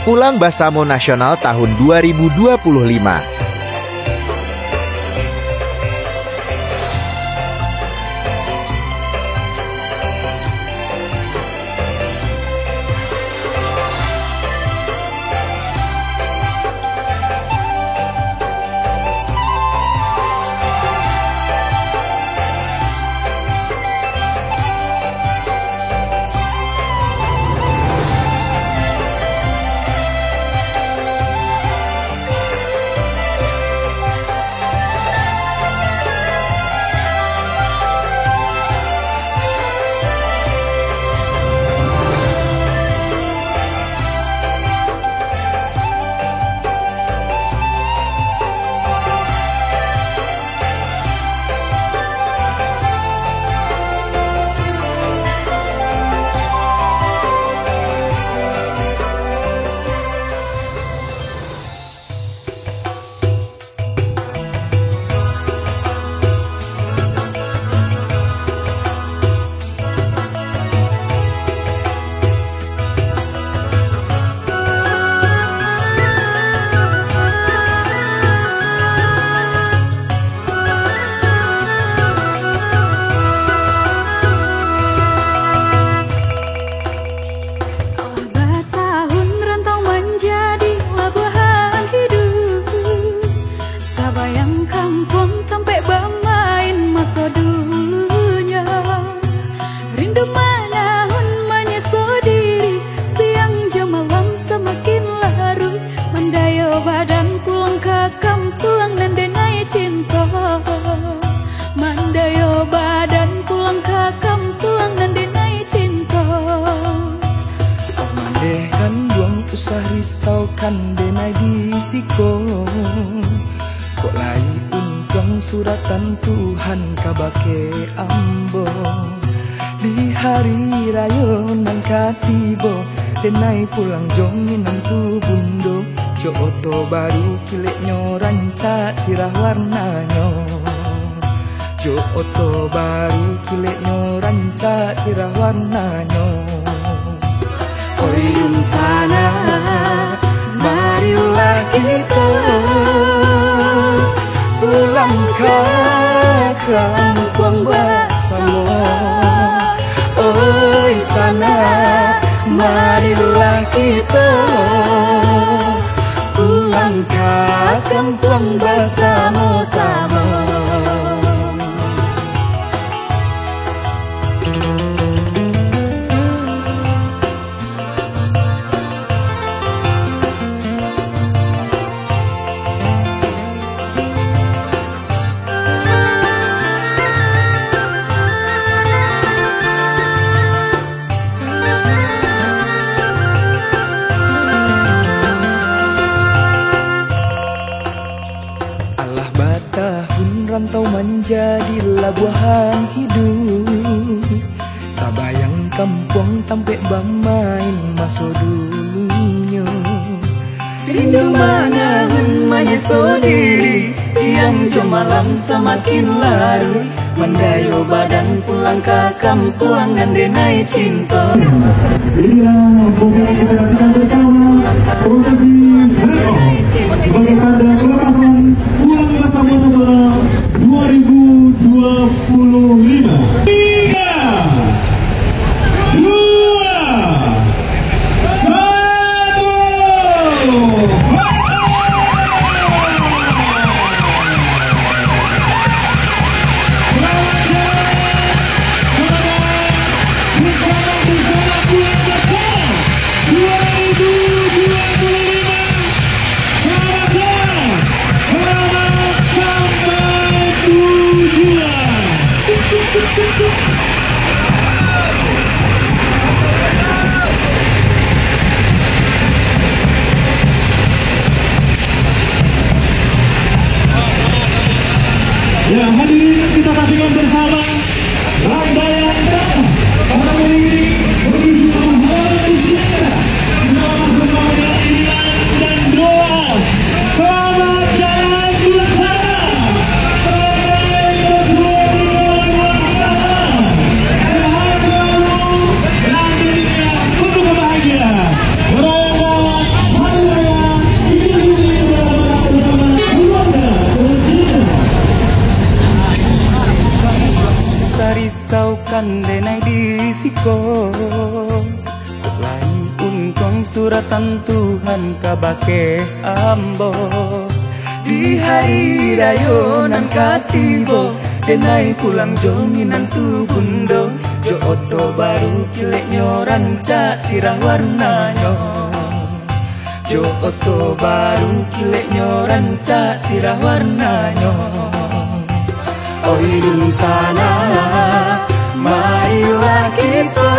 Pulang Basamo Nasional tahun 2025. Risaukan denai disiko, kok lai untung suratan Tuhan kabake ambo. Di hari raya nang katibo, denai pulang jongin nang tu bundo. Jo oto baru kileknyo rancak sirah warnanyo. Jo oto baru kileknyo rancak sirah warnanyo. Oyun sana, marilah kita pulang ke kampung Basamo. Oi sana, marilah kita pulang ke kampung Basamo-samo. Rantau menjadi labuhan hidup, tak bayang kampung tampek bermain masa dulunya. Rindu manahun menyeso diri, siang jam malam semakin larut. Mendayo badan pulang ke kampung dan denai cinta. Inilah pokoknya kita lakukan bersama prosesi pernikahan dan pelepasan Pulang Basamo Nasional 2025. 3, 2, 1. suratan Tuhan kabake ambo. Di hari rayonan katibo denai pulang jonginan tu bundo. Jo oto baru kilek nyoranca sirah warnanya. Jo oto baru kilek nyoranca sirah warnanya. Oi dulu sana, marilah kita